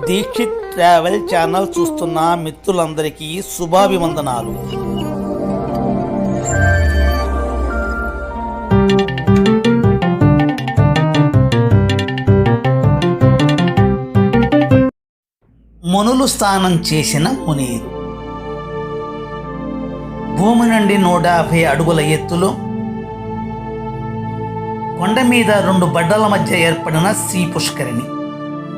Dixit travel channel చూస్తున్న మిత్రులందరికీ శుభాభివందనాలు. మునులు స్నానం చేసిన మునీరు. భూమి నుండి 150 అడుగుల ఎత్తులో కొండ మీద 2 బడ్డల మధ్య ఏర్పడిన శ్రీ పుష్కరిణి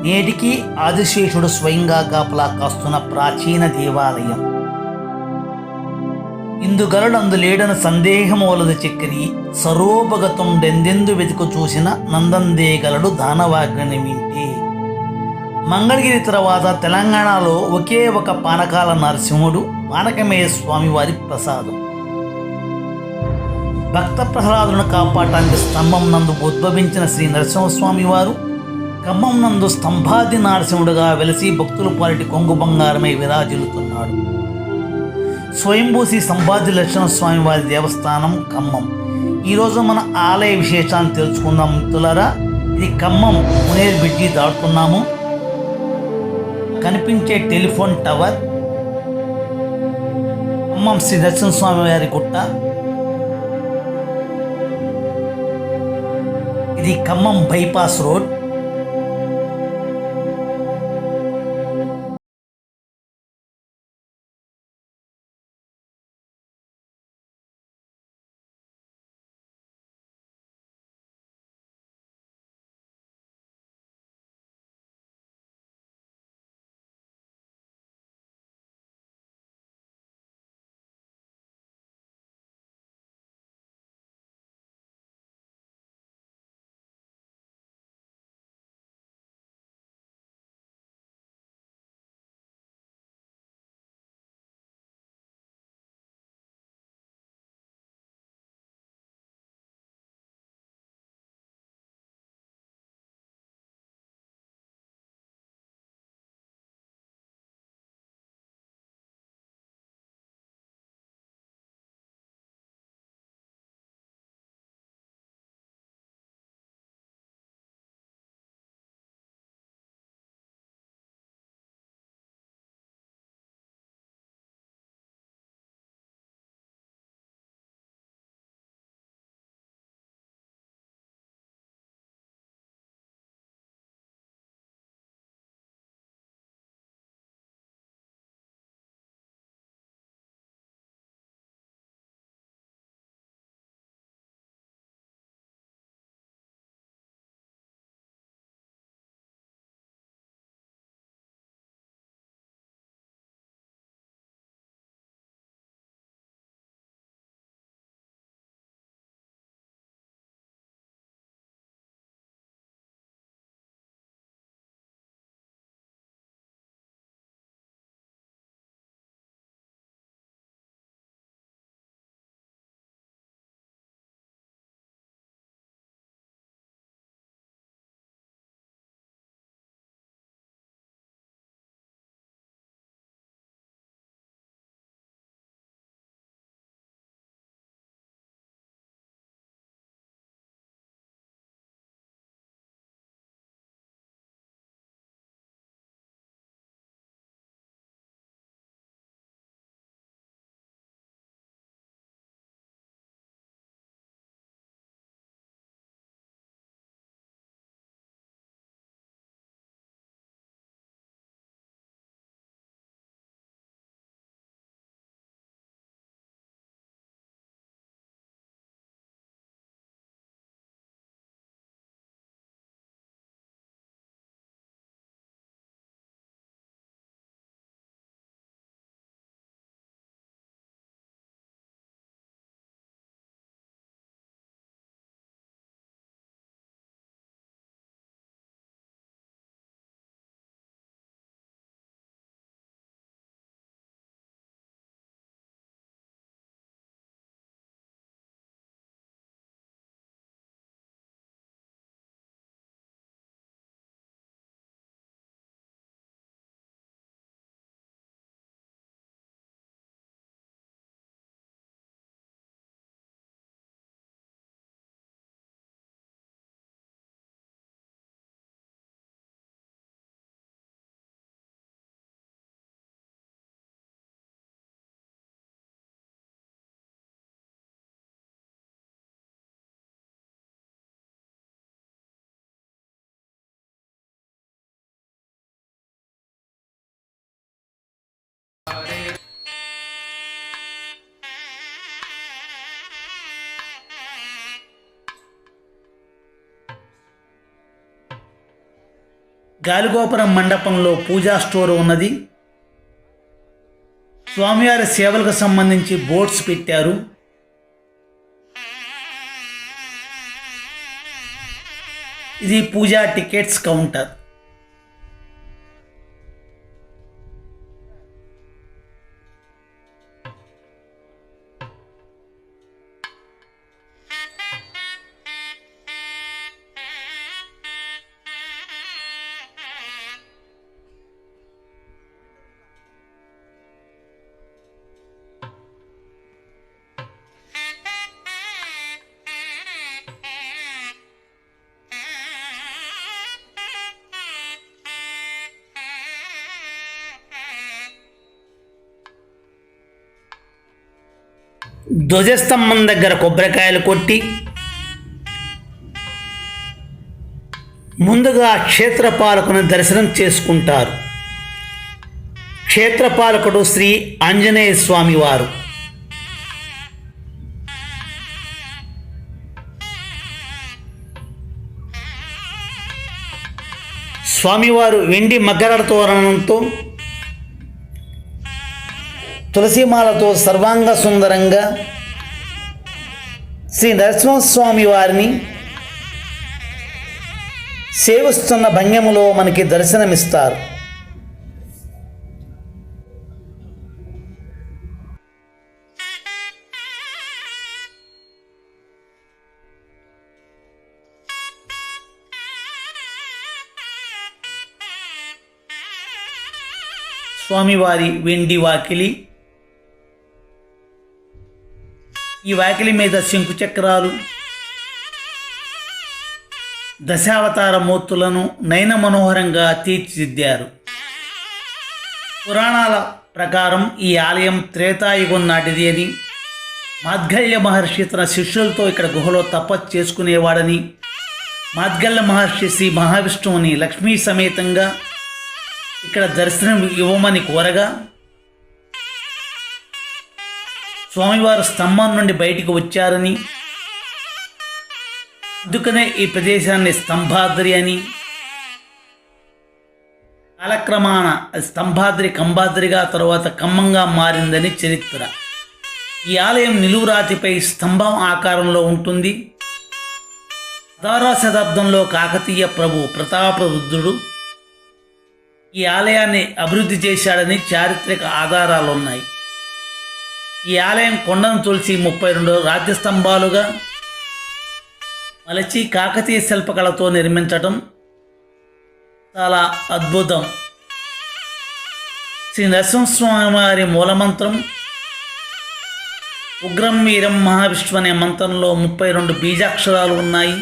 నేటికి ఆదిశేషుడు స్వయంగా కాపలా కాస్తున్న ప్రాచీన దేవాలయం. ఇందుగలడు లేడని సందేహం వలదు చెక్కిరి సరోపగతం డెందెందు వెతుకు చూసిన నందందేగలడు దానవాగ్ని వింటే. మంగళగిరి తర్వాత తెలంగాణలో ఒకే ఒక పానకాల నరసింహుడు పానకమేయ స్వామి వారి ప్రసాదం. భక్త ప్రహ్లాదులను కాపాడటానికి స్తంభం నందు ఉద్భవించిన శ్రీ నరసింహస్వామి వారు ఖమ్మం నందు స్తంభాది నరసింహుడుగా వెలిసి భక్తుల పాలిటి కొంగు బంగారమై విరాజిల్లుతున్నాడు. స్వయంభూ శ్రీ సంభాద్రి లక్ష్మణస్వామి వారి దేవస్థానం ఖమ్మం. ఈరోజు మన ఆలయ విశేషాన్ని తెలుసుకుందాం మిత్రులారా. ఇది ఖమ్మం మునేరు బ్రిడ్జి దాటుతున్నాము. కనిపించే టెలిఫోన్ టవర్, ఖమ్మం శ్రీ నరసింహస్వామి వారి గుట్ట, ఇది ఖమ్మం బైపాస్ రోడ్. గాలిగోపురం మండపంలో పూజా స్టోర్ ఉన్నది. స్వామివారి సేవలకు సంబంధించి బోర్డ్స్ పెట్టారు. ఇది పూజా టికెట్స్ కౌంటర్. ధ్వజస్తంభం దగ్గర కొబ్బరికాయలు కొట్టి ముందుగా క్షేత్రపాలకుని దర్శనం చేసుకుంటారు. క్షేత్రపాలకుడు శ్రీ ఆంజనేయ స్వామి వారు. స్వామివారు వెండి మకర తోరణంతో తులసిమాలతో సర్వాంగ సుందరంగా శ్రీ నరసింహస్వామి వారిని సేవిస్తున్న భంగిమలో మనకి దర్శనమిస్తారు. స్వామివారి వెండి వాకిలి. ఈ వాకిలి మీద శంకు చక్రాలు, దశావతార మూర్తులను నయన మనోహరంగా తీర్చిదిద్దారు. పురాణాల ప్రకారం ఈ ఆలయం త్రేతాయుగం నాటిది అని, మాద్గల్య మహర్షి తన శిష్యులతో ఇక్కడ గుహలో తపస్సు చేసుకునేవాడని, మాద్గల్య మహర్షి శ్రీ మహావిష్ణువుని లక్ష్మీ సమేతంగా ఇక్కడ దర్శనం ఇవ్వమని కోరగా స్వామివారు స్తంభం నుండి బయటికి వచ్చారని, అందుకనే ఈ ప్రదేశాన్ని స్తంభాద్రి అని, కాలక్రమాన స్తంభాద్రి కంబాద్రిగా తరువాత ఖమ్మంగా మారిందని చరిత్ర. ఈ ఆలయం నిలువురాతిపై స్తంభం ఆకారంలో ఉంటుంది. 16వ శతాబ్దంలో కాకతీయ ప్రభు ప్రతాపరుద్రుడు ఈ ఆలయాన్ని అభివృద్ధి చేశాడని చారిత్రక ఆధారాలున్నాయి. ఈ ఆలయం కొండను తులసి 32 రాతి స్తంభాలుగా మలచి కాకతీయ శిల్పకళతో నిర్మించటం చాలా అద్భుతం. శ్రీ నరసింహస్వామి వారి మూలమంత్రం ఉగ్రం వీరం మహావిష్ణు అనే మంత్రంలో 32 బీజాక్షరాలు ఉన్నాయి.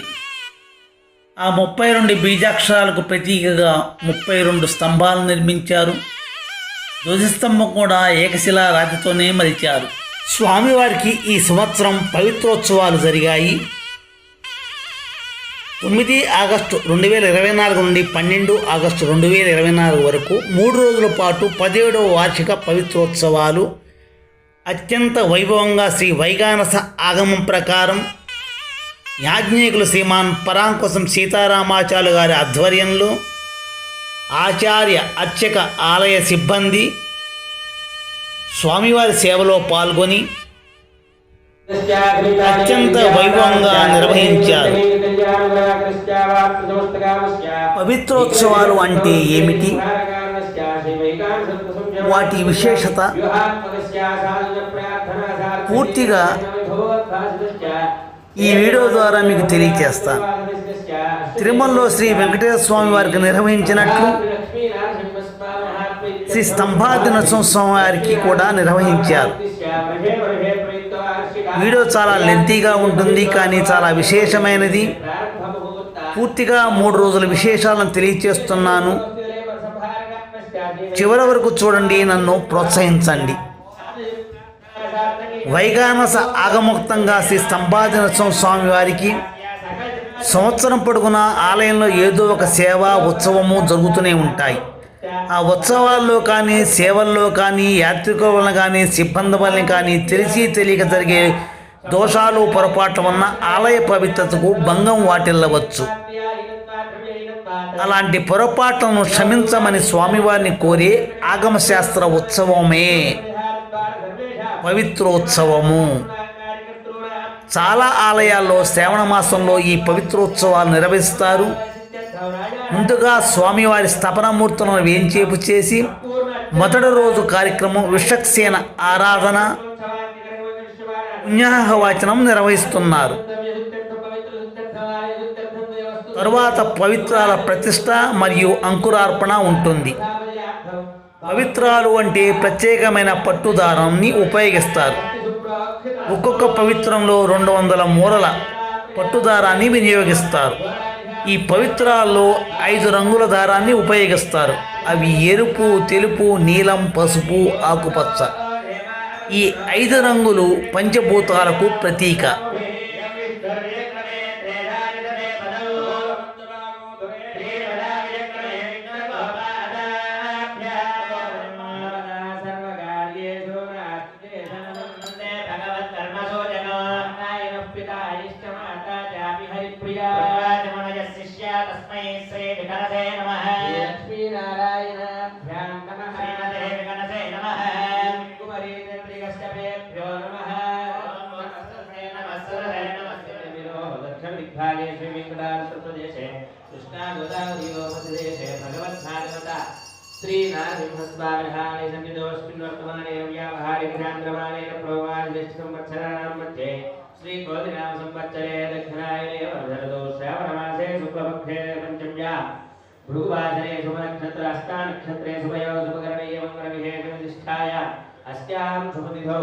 ఆ 32 బీజాక్షరాలకు ప్రతీకగా 32 స్తంభాలు నిర్మించారు. ధ్వజస్తంభం కూడా ఏకశిలా రాతితోనే మలిచారు. స్వామివారికి ఈ సంవత్సరం పవిత్రోత్సవాలు జరిగాయి. 9 ఆగస్టు 2024 నుండి 12 ఆగస్టు 2024 వరకు 3 రోజుల పాటు 17వ వార్షిక పవిత్రోత్సవాలు అత్యంత వైభవంగా శ్రీ వైగానస ఆగమం ప్రకారం యాజ్ఞికులు శ్రీమాన్ పరాంకుశం సీతారామాచార్యులు గారి ఆధ్వర్యంలో ఆచార్య అర్చక ఆలయ సిబ్బంది స్వామివారి సేవలో పాల్గొని అత్యంత వైభవంగా నిర్వహించారు. పవిత్రోత్సవాలు అంటే ఏమిటి, వాటి విశేషత పూర్తిగా ఈ వీడియో ద్వారా మీకు తెలియజేస్తాను. తిరుమలలో శ్రీ వెంకటేశ్వర స్వామి వారికి నిర్వహించినట్లు శ్రీ స్తంభాద్రి నరసింహస్వామి వారికి కూడా నిర్వహించారు. వీడియో చాలా లెంతీగా ఉంటుంది, కానీ చాలా విశేషమైనది. పూర్తిగా 3 రోజుల విశేషాలను తెలియజేస్తున్నాను. చివరి వరకు చూడండి, నన్ను ప్రోత్సహించండి. వైగానస ఆగముక్తంగా శ్రీ స్తంభాద్రి నరసింహస్వామి వారికి సంవత్సరం పొడుగునా ఆలయంలో ఏదో ఒక సేవ ఉత్సవము జరుగుతూనే ఉంటాయి. ఆ ఉత్సవాల్లో కానీ సేవల్లో కానీ యాత్రికుల వలన కానీ సిబ్బంది వలన కానీ తెలిసి తెలియక జరిగే దోషాలు పొరపాట్ల వలన ఆలయ పవిత్రతకు భంగం వాటిల్లవచ్చు. అలాంటి పొరపాట్లను క్షమించమని స్వామివారిని కోరే ఆగమశాస్త్ర ఉత్సవమే పవిత్రోత్సవము. చాలా ఆలయాల్లో శ్రావణ మాసంలో ఈ పవిత్రోత్సవాలు నిర్వహిస్తారు. ముందుగా స్వామివారి స్థాపనమూర్తులను వేంచేపు చేసి మొదటి రోజు కార్యక్రమం విషక్సేన ఆరాధన పుణ్యాహవచనం నిర్వహిస్తున్నారు. తరువాత పవిత్రాల ప్రతిష్ట మరియు అంకురార్పణ ఉంటుంది. పవిత్రాలు అంటే ప్రత్యేకమైన పట్టుదారాన్ని ఉపయోగిస్తారు. ఒక్కొక్క పవిత్రంలో 200 మూరల పట్టుదారాన్ని వినియోగిస్తారు. ఈ పవిత్రాల్లో 5 రంగుల దారాన్ని ఉపయోగిస్తారు. అవి ఎరుపు, తెలుపు, నీలం, పసుపు, ఆకుపచ్చ. ఈ 5 రంగులు పంచభూతాలకు ప్రతీక. श्री नारसिंहस्वामिहानि सन्निधोऽस्मिन् वर्तमाने व्यावहारिक ध्यानक्रमाणेन प्रोवादिष्ट संवत्सराणां मध्ये श्री कोदिनाम संवत्सरे दक्षिणायने वर्धनतो श्रावणमासे शुक्लपक्षे पञ्चम्या भृगुवासरे शुभनक्षत्र हस्तानक्षत्रे शुभयो शुभकरणे मङ्गलविशेषविधिष्ठाय अस्यां शुभतिथौ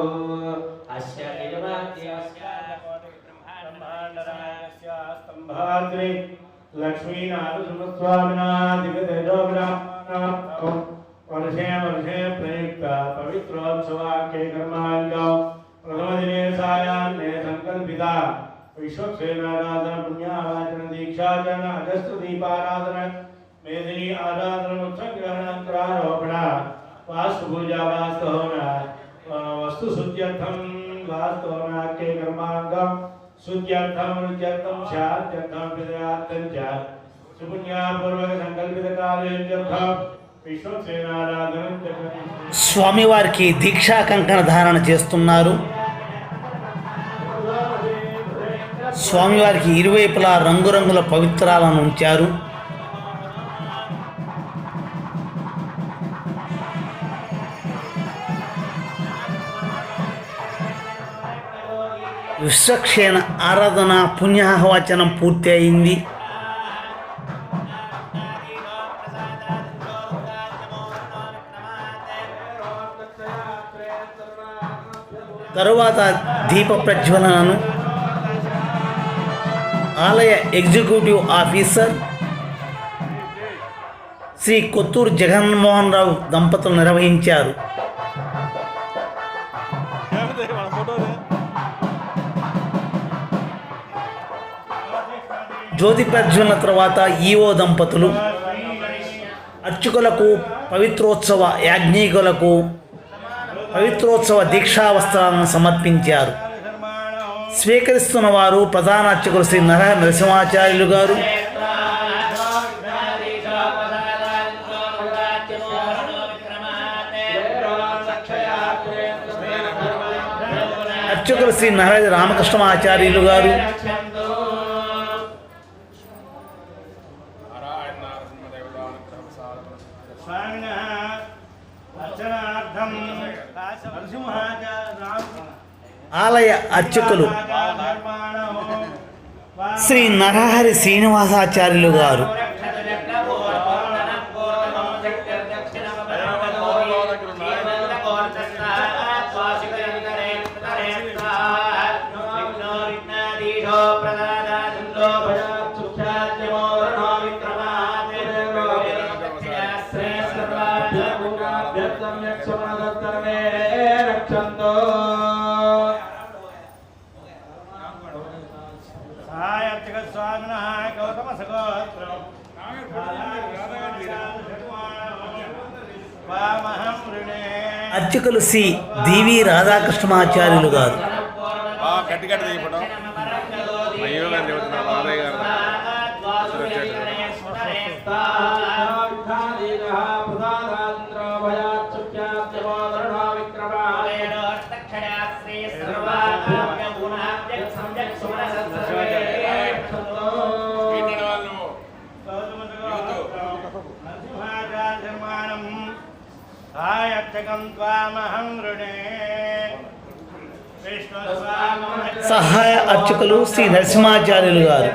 अस्य यजमान्यस्याकोटिब्रह्माण्डरायस्य स्तम्भाद्रि लक्ष्मीनाथस्वामिना दिव्यतेजोग्रामो वर्षे वर्षे प्रयुक्त पवित्रोत्सवाख्ये कर्माङ्गौ प्रथमदिने सायान्ने संकल्पिता विश्वक्सेनाराधन पुण्यावाचन दीक्षाचरण अगस्त्यदीपाराधन मेदिनी आराधन उत्सवग्रहणान्तरारोपण वास्तुपूजा वास्तुहोन वस्तुशुद्ध्यर्थं वास्तुहोनाख्ये कर्माङ्गं शुद्ध्यर्थं रुच्यर्थं शान्त्यर्थं विदयार्थं च सुपुण्यापूर्वक संकल्पितकार्यर्थं विश्वक्सेनाराधनं च స్వామివారికి దీక్షా కంకణ ధారణ చేస్తున్నారు. స్వామివారికి ఇరువైపులా రంగురంగుల పవిత్రాలను ఉంచారు. విశ్వక్షేణ ఆరాధన పుణ్యాహవచనం పూర్తి అయింది. తరువాత దీప ప్రజ్వలనను ఆలయ ఎగ్జిక్యూటివ్ ఆఫీసర్ శ్రీ కొత్తూరు జగన్మోహన్ రావు దంపతులు నిర్వహించారు. జ్యోతి ప్రజ్వలన తర్వాత ఈవో దంపతులు అర్చకులకు పవిత్రోత్సవ యాజ్ఞికులకు పవిత్రోత్సవ దీక్షా వస్త్రాలను సమర్పించారు. స్వీకరిస్తున్న వారు ప్రధాన అర్చకులు శ్రీ నరసింహాచార్యులు గారు, అర్చకులు శ్రీ నరహరి రామకృష్ణమాచార్యులు గారు, ఆలయ అర్చకులు శ్రీ నరహరి శ్రీనివాసాచార్యులు గారు, అర్చకులు శ్రీ డివి రాధాకృష్ణమాచార్యులు గారు, ప్రదాదాంద్రో భయాచ్యుఖ్యాత్యమో వరుణో విక్రమావేణ శ్రీ సర్వాభ్య సంజక్ సుమనసర్వే నరసింహాచార్యమానం సాయత్యకం త్వామహం వృణే సహాయ అర్చకులు శ్రీ నరసింహాచార్యులు గారు.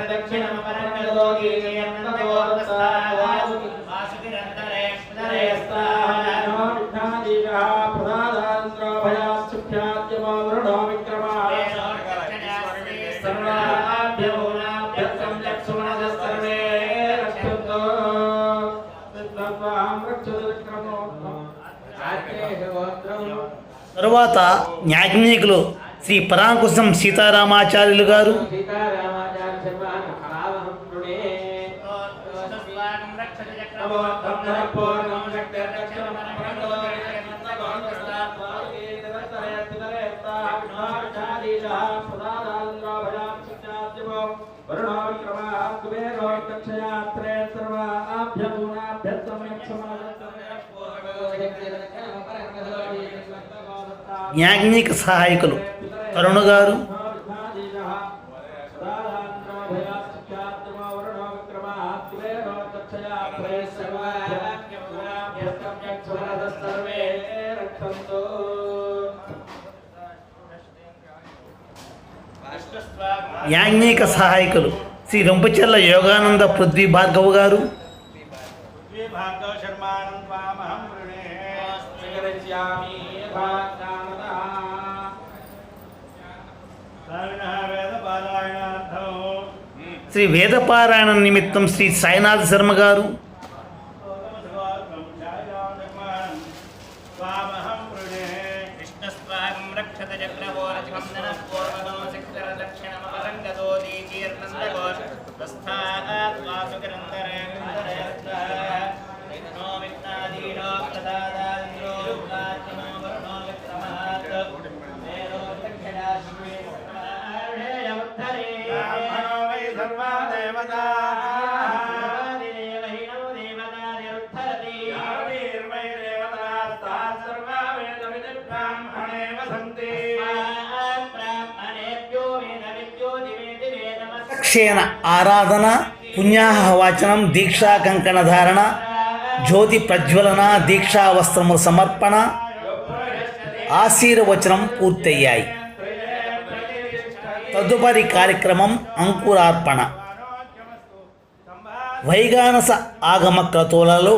తరువాత యాజ్ఞికులు శ్రీ పరాంకుశం సీతారామాచార్యులు గారు, యాజ్ఞిక సహాయకులు తరుణ్ గారు, యాజ్ఞిక సహాయకులు శ్రీ రొంపచెర్ల యోగానంద పృథ్వీ భార్గవ్ గారు, భార్గవ శర్మాణం త్వామహం వృణే వేదపారాయణార్థం శ్రీ వేదపారాయణ నిమిత్తం శ్రీ సాయినాథ్ శర్మ గారు, త్వామహం వృణే కృష్ణస్వాగం రక్షత చక్రవోరచకం పూర్వదో శక్తిర దక్షిణమవరంగదో దీకీర్నందగో ప్రస్థాత్ వాసుకరందరే విఘ్నో విఘ్నాదీనో ప్రదాదాంద్రో ప్రాచనో వరుణో విక్రమాత్ మేరో దక్షిణాశ్వే బ్రాహ్మణో వై సర్వా దేవతా క్షేణ ఆరాధన, పుణ్యాహవాచనం, దీక్షా కంకణ ధారణ, జ్యోతి ప్రజ్వలన, దీక్షా వస్త్రముల సమర్పణ, ఆశీర్వచనం పూర్తయ్యాయి. తదుపరి కార్యక్రమం అంకురార్పణ. వైగానస ఆగమ క్రతువులలో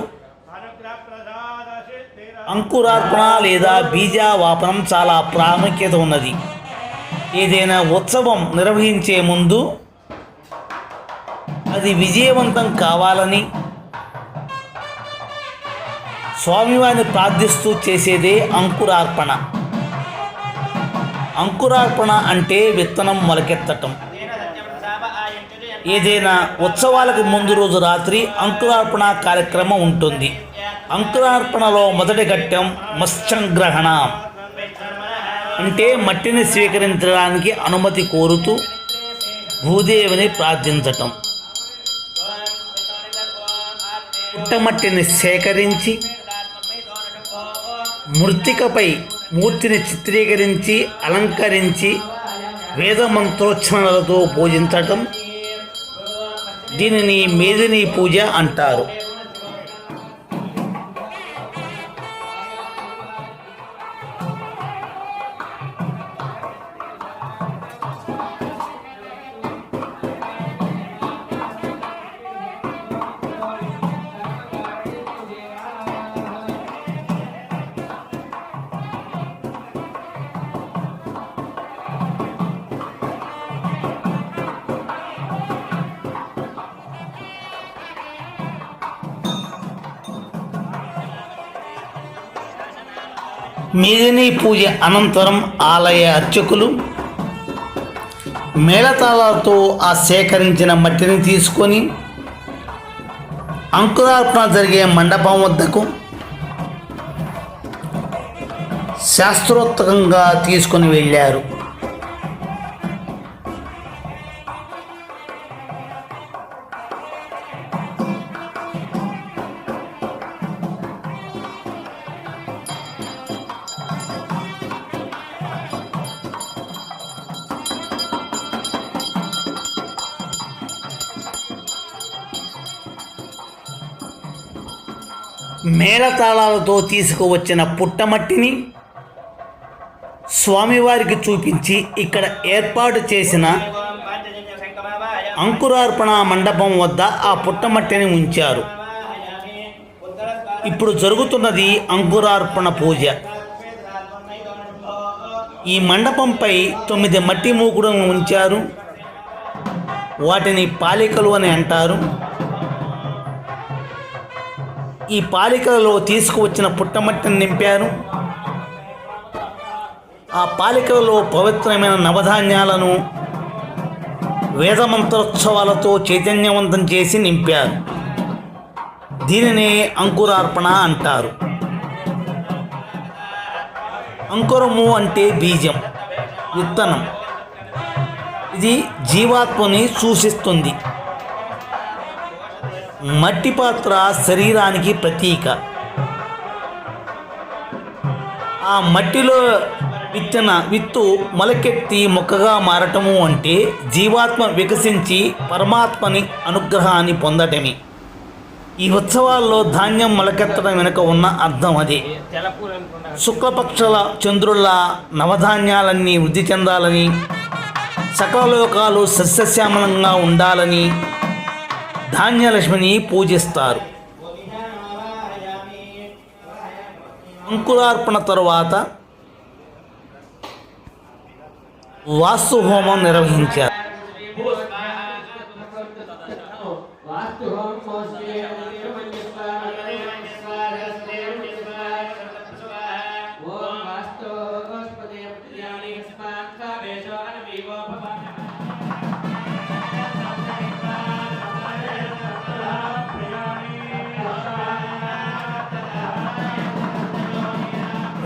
అంకురార్పణ లేదా బీజావాపనం చాలా ప్రాముఖ్యత ఉన్నది. ఏదైనా ఉత్సవం నిర్వహించే ముందు అది విజయవంతం కావాలని స్వామివారిని ప్రార్థిస్తూ చేసేదే అంకురార్పణ. అంకురార్పణ అంటే విత్తనం మొలకెత్తటం. ఏదైనా ఉత్సవాలకు ముందు రోజు రాత్రి అంకురార్పణ కార్యక్రమం ఉంటుంది. అంకురార్పణలో మొదటి ఘట్టం మత్స్యంగ్రహణ, అంటే మట్టిని స్వీకరించడానికి అనుమతి కోరుతూ భూదేవిని ప్రార్థించటం. పుట్టమట్టిని సేకరించి మృత్తికపై మూర్తిని చిత్రీకరించి అలంకరించి వేద మంత్రోచ్చరణలతో పూజించటం. దీనిని మేదిని పూజ అంటారు. మేదిని పూజ అనంతరం ఆలయ అర్చకులు మేళతాళాలతో ఆ సేకరించిన మట్టిని తీసుకొని అంకురార్పణ జరిగే మండపం వద్దకు శాస్త్రోక్తంగా తీసుకొని వెళ్ళారు. మేళతాళాలతో తీసుకువచ్చిన పుట్టమట్టిని స్వామివారికి చూపించి ఇక్కడ ఏర్పాటు చేసిన అంకురార్పణ మండపం వద్ద ఆ పుట్టమట్టిని ఉంచారు. ఇప్పుడు జరుగుతున్నది అంకురార్పణ పూజ. ఈ మండపంపై 9 మట్టి మూకుడులను ఉంచారు. వాటిని పాలికలు అని అంటారు. ఈ పాలికలలో తీసుకువచ్చిన పుట్టమట్టిని నింపారు. ఆ పాలికలలో పవిత్రమైన నవధాన్యాలను వేదమంత్రోత్సవాలతో చైతన్యవంతం చేసి నింపారు. దీనినే అంకురార్పణ అంటారు. అంకురము అంటే బీజం, విత్తనం. ఇది జీవాత్మని సూచిస్తుంది. మట్టి పాత్ర శరీరానికి ప్రతీక. ఆ మట్టిలో విత్తు మొలకెత్తి మొక్కగా మారటము అంటే జీవాత్మ వికసించి పరమాత్మని అనుగ్రహాన్ని పొందటమే. ఈ ఉత్సవాల్లో ధాన్యం మొలకెత్తడం వెనుక ఉన్న అర్థం అదే. శుక్లపక్షల చంద్రుల నవధాన్యాలన్నీ వృద్ధి చెందాలని, సకల లోకాలు సస్యశ్యామలంగా ఉండాలని ధాన్యలక్ష్మిని పూజిస్తారు. అంకురార్పణ తరువాత వాస్తు హోమం నిర్వహించారు.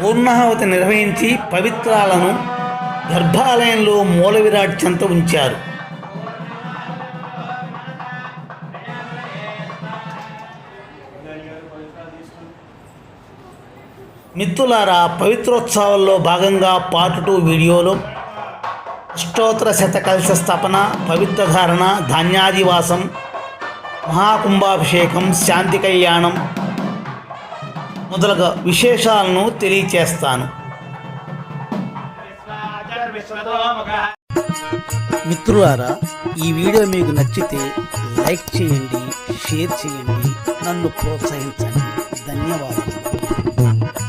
పూర్ణాహుతి నిర్వహించి పవిత్రాలను గర్భాలయంలో మూల విరాట్ చెంత ఉంచారు. మిత్రులారా, పవిత్రోత్సవాల్లో భాగంగా పార్ట్ 2 వీడియోలో అష్టోత్తర శతకలశ స్థాపన, పవిత్ర ధారణ, ధాన్యాదివాసం, మహాకుంభాభిషేకం, శాంతి కళ్యాణం మొదలగు విశేషాలను తెలియచేస్తాను. మిత్రులారా, ఈ వీడియో మీకు నచ్చితే లైక్ చేయండి, షేర్ చేయండి, నన్ను ప్రోత్సహించండి. ధన్యవాదాలు.